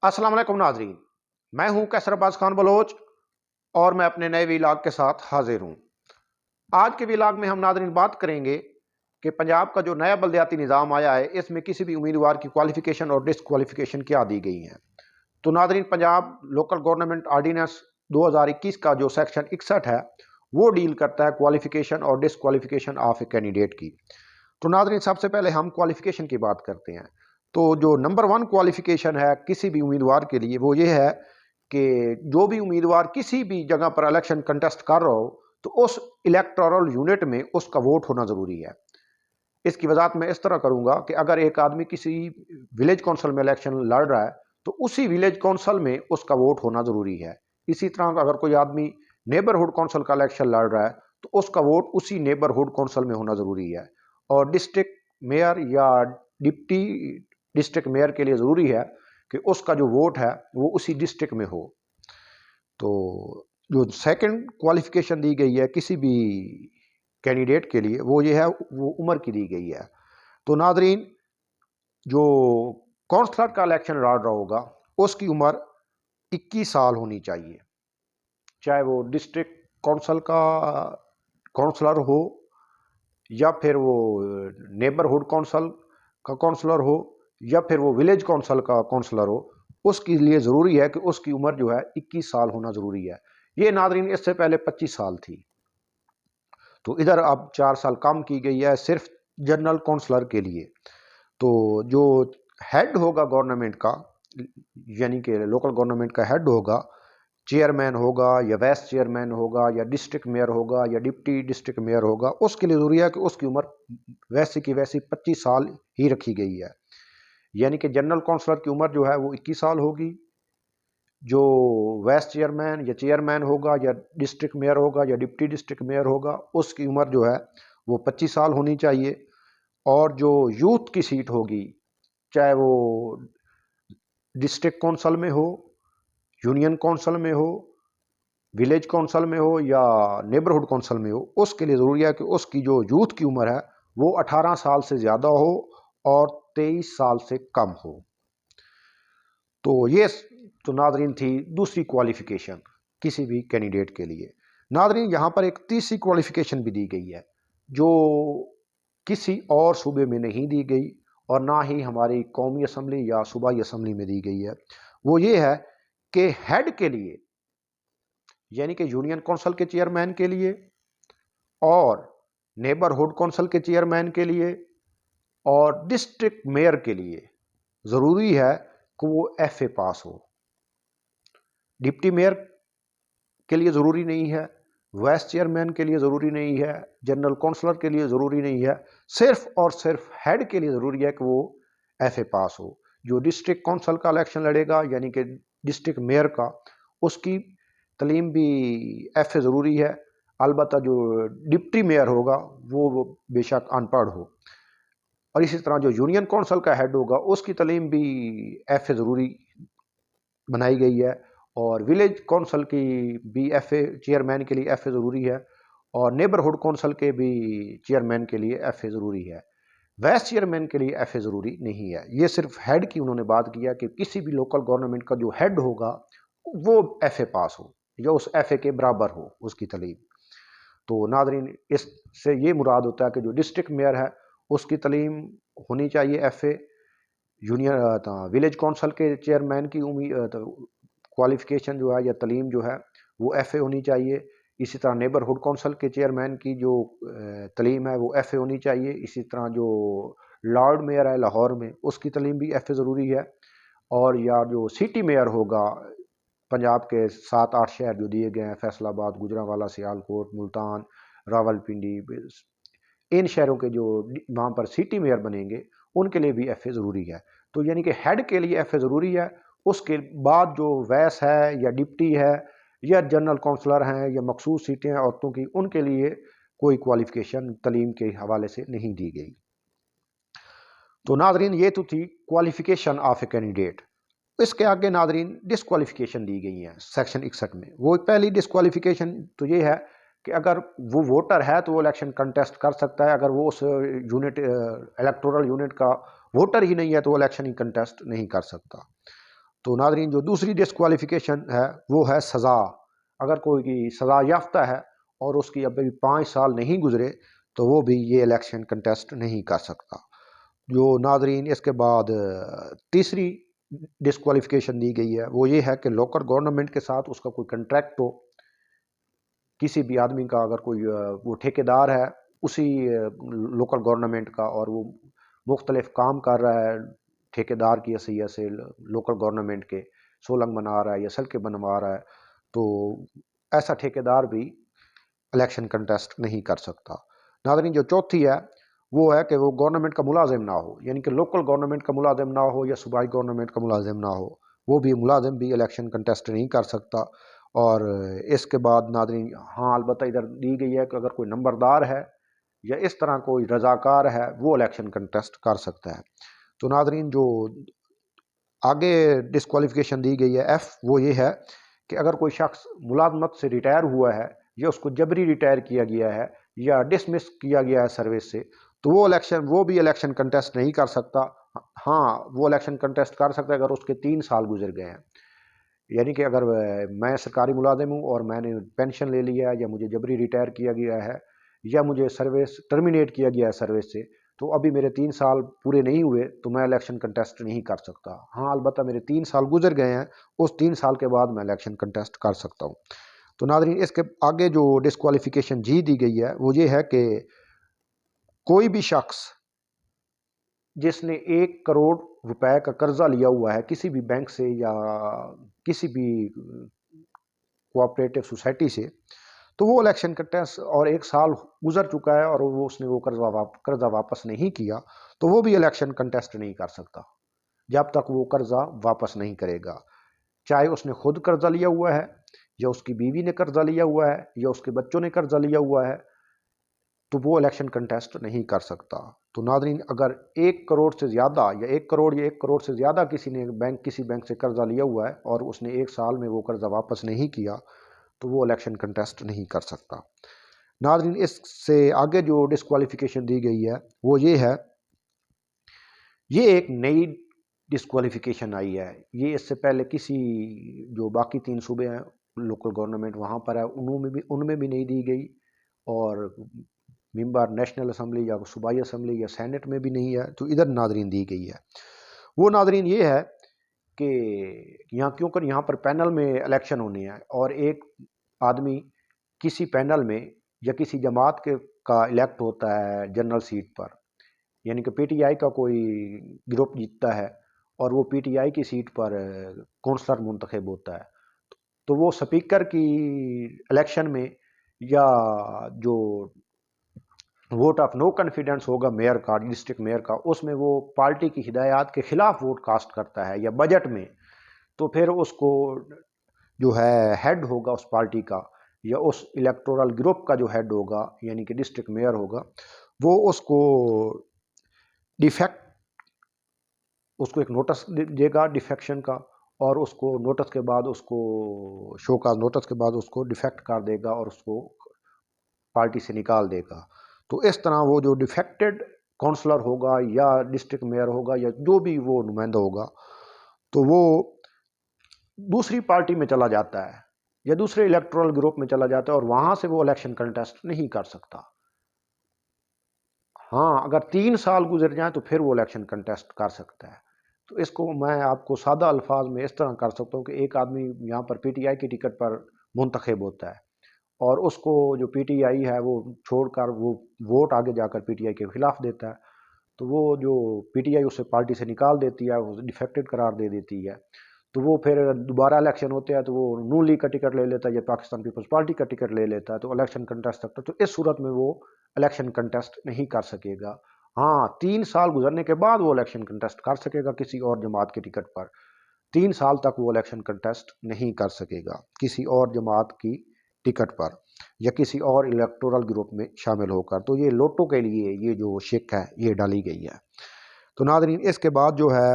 अस्सलाम वालेकुम नाजरीन, मैं हूं कैसर अब्बास खान बलोच और मैं अपने नए वीलाग के साथ हाजिर हूं। आज के वीलाग में हम नाजरीन बात करेंगे कि पंजाब का जो नया बलदियाती निज़ाम आया है, इसमें किसी भी उम्मीदवार की क्वालिफिकेशन और डिसक्वालिफिकेशन क्या दी गई हैं। तो नाजरीन, पंजाब लोकल गवर्नमेंट आर्डीनेंस 2021 का जो सेक्शन 61 है, वो डील करता है क्वालिफिकेशन और डिसक्वालिफिकेशन ऑफ ए कैंडिडेट की। तो नाजरीन, सबसे पहले हम क्वालिफिकेशन की बात करते हैं। तो जो नंबर 1 क्वालिफिकेशन है किसी भी उम्मीदवार के लिए, वो ये है कि जो भी उम्मीदवार किसी भी जगह पर इलेक्शन कंटेस्ट कर रहा हो, तो उस इलेक्टोरल यूनिट में उसका वोट होना ज़रूरी है। इसकी वजाहत मैं इस तरह करूंगा कि अगर एक आदमी किसी विलेज काउंसिल में इलेक्शन लड़ रहा है, तो उसी विलेज काउंसिल में उसका वोट होना ज़रूरी है। इसी तरह अगर कोई आदमी नेबरहुड काउंसिल का इलेक्शन लड़ रहा है, तो उसका वोट उसी नेबरहुड काउंसिल में होना ज़रूरी है। और डिस्ट्रिक्ट मेयर या डिप्टी डिस्ट्रिक्ट मेयर के लिए ज़रूरी है कि उसका जो वोट है वो उसी डिस्ट्रिक्ट में हो। तो जो सेकंड क्वालिफिकेशन दी गई है किसी भी कैंडिडेट के लिए, वो ये है, वो उम्र की दी गई है। तो नाजरीन, जो काउंसलर का इलेक्शन लड़ रहा होगा, उसकी उम्र 21 साल होनी चाहिए, चाहे वो डिस्ट्रिक्ट काउंसिल का काउंसलर हो या फिर वो नेबरहुड काउंसिल का काउंसलर हो या फिर वो विलेज काउंसिल का काउंसलर हो। उसके लिए ज़रूरी है कि उसकी उम्र जो है 21 साल होना ज़रूरी है। ये नाजरीन इससे पहले 25 साल थी, तो इधर अब 4 साल कम की गई है सिर्फ जनरल काउंसलर के लिए। तो जो हेड होगा गवर्नमेंट का, यानी कि लोकल गवर्नमेंट का हेड होगा, चेयरमैन होगा या वाइस चेयरमैन होगा या डिस्ट्रिक्ट मेयर होगा या डिप्टी डिस्ट्रिक्ट मेयर होगा, उसके लिए ज़रूरी है कि उसकी उम्र वैसी की वैसी 25 साल ही रखी गई है। यानी कि जनरल काउंसलर की उम्र जो है वो 21 साल होगी, जो वाइस चेयरमैन या चेयरमैन होगा या डिस्ट्रिक्ट मेयर होगा या डिप्टी डिस्ट्रिक्ट मेयर होगा, उसकी उम्र जो है वो 25 साल होनी चाहिए। और जो यूथ की सीट होगी, चाहे वो डिस्ट्रिक्ट काउंसिल में हो, यूनियन काउंसिल में हो, विलेज काउंसिल में हो या नेबरहुड काउंसिल में हो, उसके लिए ज़रूरी है कि उसकी जो यूथ की उम्र है वो 18 साल से ज़्यादा हो और 23 साल से कम हो। तो ये तो नाजरीन थी दूसरी क्वालिफिकेशन किसी भी कैंडिडेट के लिए। नाजरीन, यहाँ पर एक तीसरी क्वालिफिकेशन भी दी गई है जो किसी और सूबे में नहीं दी गई और ना ही हमारी कौमी असम्बली या सूबाई असम्बली में दी गई है। वो ये है कि हेड के लिए, यानी कि यूनियन काउंसिल के चेयरमैन के लिए और नेबरहुड काउंसिल के चेयरमैन के लिए और डिस्ट्रिक्ट मेयर के लिए ज़रूरी है कि वो FA पास हो। डिप्टी मेयर के लिए ज़रूरी नहीं है, वाइस चेयरमैन के लिए ज़रूरी नहीं है, जनरल काउंसलर के लिए ज़रूरी नहीं है, सिर्फ और सिर्फ हेड के लिए ज़रूरी है कि वो FA पास हो। जो डिस्ट्रिक्ट काउंसिल का इलेक्शन लड़ेगा, यानी कि डिस्ट्रिक्ट मेयर का, उसकी तलीम भी FA ज़रूरी है। अलबत्ता जो डिप्टी मेयर होगा वो बेशक अनपढ़ हो। और इसी तरह जो यूनियन काउंसिल का हेड होगा, उसकी तलीम भी FA ज़रूरी बनाई गई है। और विलेज काउंसिल की भी FA, चेयरमैन के लिए FA ज़रूरी है और नेबरहुड काउंसिल के भी चेयरमैन के लिए FA ज़रूरी है। वाइस चेयरमैन के लिए FA ज़रूरी नहीं है। ये सिर्फ हेड की उन्होंने बात किया कि किसी भी लोकल गवर्नमेंट का जो हेड होगा वो FA पास हो या उस FA के बराबर हो उसकी तलीम। तो नादरीन, इससे ये मुराद होता है कि जो डिस्ट्रिक्ट मेयर है उसकी तलीम होनी चाहिए FA। यूनियन विलेज काउंसिल के चेयरमैन की क्वालिफिकेशन जो है या तलीम जो है वो FA होनी चाहिए। इसी तरह नेबरहुड काउंसिल के चेयरमैन की जो तलीम है वो FA होनी चाहिए। इसी तरह जो लॉर्ड मेयर है लाहौर में, उसकी तलीम भी FA ज़रूरी है। और या जो सिटी मेयर होगा, पंजाब के 7-8 शहर जो दिए गए हैं, फैसलाबाद, गुजरांवाला, सियालकोट, मुल्तान, रावलपिंडी, इन शहरों के जो वहाँ पर सिटी मेयर बनेंगे उनके लिए भी FA ज़रूरी है। तो यानी कि हेड के लिए FA ज़रूरी है। उसके बाद जो वैस है या डिप्टी है या जनरल काउंसलर हैं या मखसूस सीटें हैं औरतों की, उनके लिए कोई क्वालिफिकेशन तलीम के हवाले से नहीं दी गई। तो नाजरीन, ये तो थी क्वालिफिकेशन ऑफ ए कैंडिडेट। इसके आगे नाजरीन डिस्क्वालिफिकेशन दी गई है सेक्शन 61 में। वो पहली डिस्क्वालिफिकेशन तो ये है कि अगर वो वोटर है तो वो इलेक्शन कंटेस्ट कर सकता है, अगर वो उस यूनिट इलेक्टोरल यूनिट का वोटर ही नहीं है तो वो इलेक्शन ही कंटेस्ट नहीं कर सकता। تو ناظرین جو دوسری ڈسکوالیفیکیشن ہے وہ ہے سزا. اگر کوئی کی سزا یافتہ ہے اور اس کی ابھی 5 سال نہیں گزرے تو وہ بھی یہ الیکشن کنٹیسٹ نہیں کر سکتا. جو ناظرین اس کے بعد تیسری ڈسکوالیفیکیشن دی گئی ہے وہ یہ ہے کہ لوکل گورنمنٹ کے ساتھ اس کا کوئی کنٹریکٹ ہو. کسی بھی آدمی کا اگر کوئی وہ ٹھیکیدار ہے اسی لوکل گورنمنٹ کا اور وہ مختلف کام کر رہا ہے ٹھیکیدار کی حیثیت سے لوکل گورنمنٹ کے، سولنگ بنا رہا ہے یا سڑکیں بنوا رہا ہے، تو ایسا ٹھیکیدار بھی الیکشن کنٹیسٹ نہیں کر سکتا. ناظرین جو چوتھی ہے وہ ہے کہ وہ گورنمنٹ کا ملازم نہ ہو، یعنی کہ لوکل گورنمنٹ کا ملازم نہ ہو یا صوبائی گورنمنٹ کا ملازم نہ ہو، وہ بھی ملازم بھی الیکشن کنٹیسٹ نہیں کر سکتا. اور اس کے بعد ناظرین ہاں البتہ ادھر دی گئی ہے کہ اگر کوئی نمبردار ہے یا اس طرح کوئی رضاکار ہے وہ الیکشن کنٹیسٹ کر سکتا ہے. تو ناظرین جو آگے ڈسکوالیفیکیشن دی گئی ہے ایف وہ یہ ہے کہ اگر کوئی شخص ملازمت سے ریٹائر ہوا ہے یا اس کو جبری ریٹائر کیا گیا ہے یا ڈسمس کیا گیا ہے سروس سے تو وہ بھی الیکشن کنٹیسٹ نہیں کر سکتا. ہاں وہ الیکشن کنٹیسٹ کر سکتا ہے اگر اس کے 3 سال گزر گئے ہیں. یعنی کہ اگر میں سرکاری ملازم ہوں اور میں نے پینشن لے لیا ہے یا مجھے جبری ریٹائر کیا گیا ہے یا مجھے سروس ٹرمینیٹ کیا گیا ہے سروس سے، تو ابھی میرے 3 سال پورے نہیں ہوئے تو میں الیکشن کنٹیسٹ نہیں کر سکتا. ہاں البتہ میرے 3 سال گزر گئے ہیں، اس 3 سال کے بعد میں الیکشن کنٹیسٹ کر سکتا ہوں. تو ناظرین اس کے آگے جو ڈسکوالیفیکیشن جی دی گئی ہے وہ یہ ہے کہ کوئی بھی شخص جس نے 1 کروڑ روپے کا قرضہ لیا ہوا ہے کسی بھی بینک سے یا کسی بھی کوآپریٹو سوسائٹی سے، تو وہ الیکشن کنٹیسٹ اور 1 سال گزر چکا ہے اور اس نے وہ قرضہ واپس نہیں کیا تو وہ بھی الیکشن کنٹیسٹ نہیں کر سکتا جب تک وہ قرضہ واپس نہیں کرے گا. چاہے اس نے خود قرضہ لیا ہوا ہے یا اس کی بیوی نے قرضہ لیا ہوا ہے یا اس کے بچوں نے قرضہ لیا ہوا ہے تو وہ الیکشن کنٹیسٹ نہیں کر سکتا. تو ناظرین اگر 1 کروڑ سے زیادہ یا 1 کروڑ یا 1 کروڑ سے زیادہ کسی بینک سے قرضہ لیا ہوا ہے اور اس نے 1 سال میں وہ قرضہ واپس نہیں کیا تو وہ الیکشن کنٹیسٹ نہیں کر سکتا. ناظرین اس سے آگے جو ڈسکوالیفیکیشن دی گئی ہے وہ یہ ہے، یہ ایک نئی ڈسکوالیفیکیشن آئی ہے. یہ اس سے پہلے کسی جو باقی 3 صوبے ہیں لوکل گورنمنٹ وہاں پر ہے ان میں بھی نہیں دی گئی اور ممبر نیشنل اسمبلی یا صوبائی اسمبلی یا سینٹ میں بھی نہیں ہے، تو ادھر ناظرین دی گئی ہے. وہ ناظرین یہ ہے کہ کیونکہ یہاں پر پینل میں الیکشن ہونے ہیں اور ایک آدمی کسی پینل میں یا کسی جماعت کا الیکٹ ہوتا ہے جنرل سیٹ پر، یعنی کہ پی ٹی آئی کا کوئی گروپ جیتتا ہے اور وہ پی ٹی آئی کی سیٹ پر کونسلر منتخب ہوتا ہے، تو وہ سپیکر کی الیکشن میں یا جو ووٹ آف نو کانفیڈنس ہوگا میئر کا، ڈسٹرکٹ میئر کا، اس میں وہ پارٹی کی ہدایات کے خلاف ووٹ کاسٹ کرتا ہے یا بجٹ میں، تو پھر اس کو جو ہے ہیڈ ہوگا اس پارٹی کا یا اس الیکٹورل گروپ کا جو ہیڈ ہوگا یعنی کہ ڈسٹرکٹ میئر ہوگا، وہ اس کو ایک نوٹس دے گا ڈیفیکشن کا، اور اس کو نوٹس کے بعد اس کو شو کاز نوٹس کے بعد اس کو ڈیفیکٹ کر دے گا اور اس کو پارٹی سے نکال دے گا. تو اس طرح وہ جو ڈیفیکٹڈ کونسلر ہوگا یا ڈسٹرکٹ میئر ہوگا یا جو بھی وہ نمائندہ ہوگا تو وہ دوسری پارٹی میں چلا جاتا ہے یا دوسرے الیکٹورل گروپ میں چلا جاتا ہے اور وہاں سے وہ الیکشن کنٹیسٹ نہیں کر سکتا. ہاں اگر 3 سال گزر جائیں تو پھر وہ الیکشن کنٹیسٹ کر سکتا ہے. تو اس کو میں آپ کو سادہ الفاظ میں اس طرح کر سکتا ہوں کہ ایک آدمی یہاں پر پی ٹی آئی کی ٹکٹ پر منتخب ہوتا ہے اور اس کو جو پی ٹی آئی ہے وہ چھوڑ کر وہ ووٹ آگے جا کر پی ٹی آئی کے خلاف دیتا ہے، تو وہ جو پی ٹی آئی اسے پارٹی سے نکال دیتی ہے، وہ ڈیفیکٹڈ قرار دے دیتی ہے، تو وہ پھر دوبارہ الیکشن ہوتے ہیں تو وہ نون لیگ کا ٹکٹ لے لیتا ہے یا پاکستان پیپلز پارٹی کا ٹکٹ لے لیتا ہے تو الیکشن کنٹیسٹ کرتا ہے. تو اس صورت میں وہ الیکشن کنٹیسٹ نہیں کر سکے گا. ہاں 3 سال گزرنے کے بعد وہ الیکشن کنٹیسٹ کر سکے گا کسی اور جماعت کے ٹکٹ پر. 3 سال تک وہ الیکشن کنٹیسٹ نہیں کر سکے گا کسی اور جماعت کی ٹکٹ پر یا کسی اور الیکٹورل گروپ میں شامل ہو کر. تو یہ لوٹوں کے لیے یہ جو شک ہے یہ ڈالی گئی ہے. تو ناظرین اس کے بعد جو ہے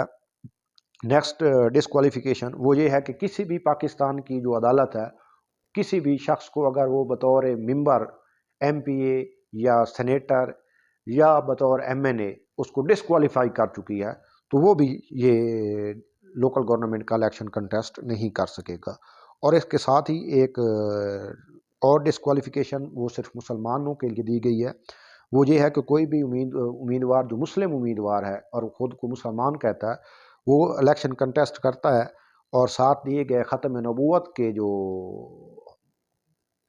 نیکسٹ ڈسکوالیفیکیشن وہ یہ ہے کہ کسی بھی پاکستان کی جو عدالت ہے کسی بھی شخص کو اگر وہ بطور ممبر ایم پی اے یا سینیٹر یا بطور ایم این اے اس کو ڈسکوالیفائی کر چکی ہے تو وہ بھی یہ लोकल गवर्नमेंट का इलेक्शन कंटेस्ट नहीं कर सकेगा। और इसके साथ ही एक और डिस्क्वालिफिकेशन वो सिर्फ मुसलमानों के लिए दी गई है, वो ये है कि कोई भी उम्मीदवार जो मुस्लिम उम्मीदवार है और ख़ुद को मुसलमान कहता है, वो इलेक्शन कंटेस्ट करता है और साथ दिए गए ख़त्म नबूवत के जो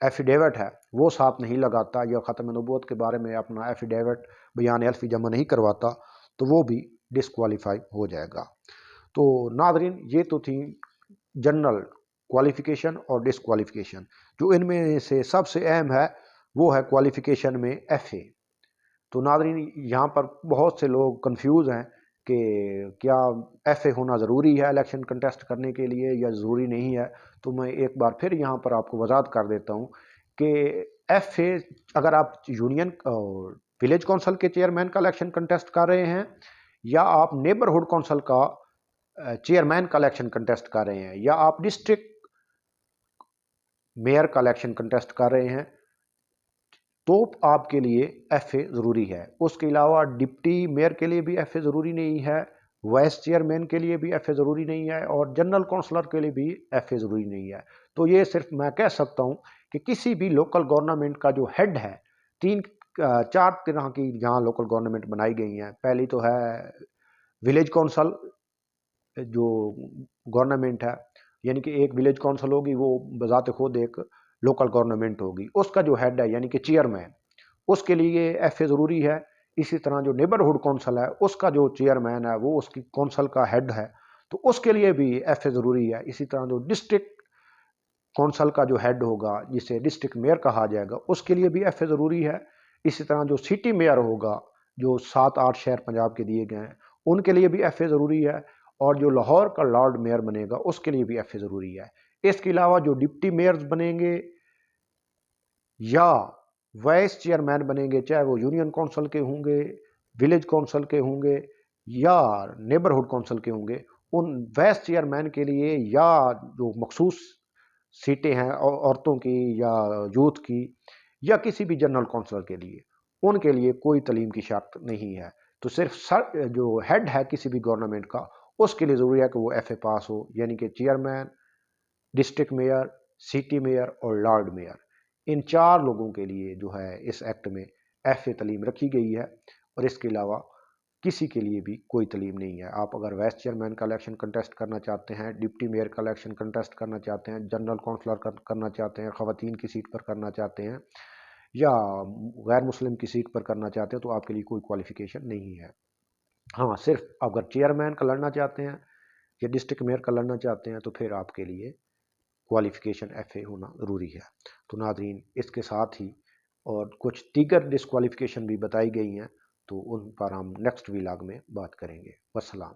एफिडेविट है वो साथ नहीं लगाता या ख़त्म नबूवत के बारे में अपना एफिडेविट बयान अल्फी जमा नहीं करवाता, तो वो भी डिस्क्वालीफाई हो जाएगा। तो नाज़रीन, ये तो थी जनरल क्वालिफ़िकेशन और डिस्क्वालिफ़िकेशन। जो इनमें से सबसे अहम है वो है क्वालिफ़िकेशन में एफ़ए। तो नाज़रीन, यहाँ पर बहुत से लोग कंफ्यूज हैं कि क्या एफ़ए होना ज़रूरी है इलेक्शन कंटेस्ट करने के लिए या ज़रूरी नहीं है। तो मैं एक बार फिर यहाँ पर आपको वजाहत कर देता हूँ कि एफ़ए, अगर आप यूनियन विलेज काउंसिल के चेयरमैन का इलेक्शन कंटेस्ट कर रहे हैं या आप नेबरहुड काउंसिल का चेयरमैन का इलेक्शन कंटेस्ट कर रहे हैं या आप डिस्ट्रिक्ट मेयर का इलेक्शन कंटेस्ट कर रहे हैं, तो आपके लिए एफ़ए ज़रूरी है। उसके अलावा डिप्टी मेयर के लिए भी एफ़ए ज़रूरी नहीं है, वाइस चेयरमैन के लिए भी एफ़ए ज़रूरी नहीं है और जनरल काउंसलर के लिए भी एफ़ए ज़रूरी नहीं है। तो ये सिर्फ मैं कह सकता हूँ कि किसी भी लोकल गवर्नमेंट का जो हेड है, 4 तरह की यहाँ लोकल गवर्नमेंट बनाई गई हैं। पहली तो है विलेज काउंसिल जो गवर्नमेंट है, यानी कि एक विलेज काउंसिल होगी, वो बजाते खुद एक लोकल गवर्नमेंट होगी। उसका जो हेड है यानी कि चेयरमैन, उसके लिए एफ़ए ज़रूरी है। इसी तरह जो नेबरहुड काउंसिल है, उसका जो चेयरमैन है वो उसकी काउंसिल का हेड है, तो उसके लिए भी एफ़ए ज़रूरी है। इसी तरह जो डिस्ट्रिक्ट काउंसिल का जो हेड होगा, जिसे डिस्ट्रिक्ट मेयर कहा जाएगा, उसके लिए भी एफ़ए ज़रूरी है। इसी तरह जो सिटी मेयर होगा, जो 7-8 शहर पंजाब के दिए गए हैं, उनके लिए भी एफ़ए ज़रूरी है। और जो लाहौर का लॉर्ड मेयर बनेगा, उसके लिए भी एफ़ए ज़रूरी है। इसके अलावा जो डिप्टी मेयर्स बनेंगे या वाइस चेयरमैन बनेंगे, चाहे वो यूनियन काउंसिल के होंगे, विलेज काउंसिल के होंगे या नेबरहुड काउंसिल के होंगे, उन वाइस चेयरमैन के लिए या जो मखसूस सीटें हैं औरतों की या यूथ की या किसी भी जनरल काउंसिलर के लिए, उनके लिए कोई तालीम की शर्त नहीं है। तो सिर्फ जो हेड है किसी भी गवर्नमेंट का, उसके लिए ज़रूरी है कि वो एफ़ए पास हो, यानी कि chairman, district mayor, city mayor और लॉर्ड मेयर। इन 4 लोगों के लिए जो है इस एक्ट में एफ़ए तालीम रखी गई है और इसके अलावा किसी के लिए भी कोई तालीम नहीं है। आप अगर वाइस चेयरमैन का इलेक्शन कंटेस्ट करना चाहते हैं, डिप्टी मेयर का इलेक्शन कंटेस्ट करना चाहते हैं, जनरल काउंसलर करना चाहते हैं, ख़वातीन की सीट पर करना चाहते हैं या गैर मुस्लिम की सीट पर करना चाहते हैं, तो आपके लिए कोई क्वालिफ़िकेशन नहीं है। हाँ, सिर्फ अगर चेयरमैन का लड़ना चाहते हैं या डिस्ट्रिक्ट मेयर का लड़ना चाहते हैं, तो फिर आपके लिए क्वालिफ़िकेशन एफ़ए होना ज़रूरी है। तो नाज़रीन, इसके साथ ही और कुछ दीगर डिस्क्वालिफ़िकेशन भी बताई गई हैं, तो उन पर हम नेक्स्ट व्लॉग में बात करेंगे। वस्सलाम।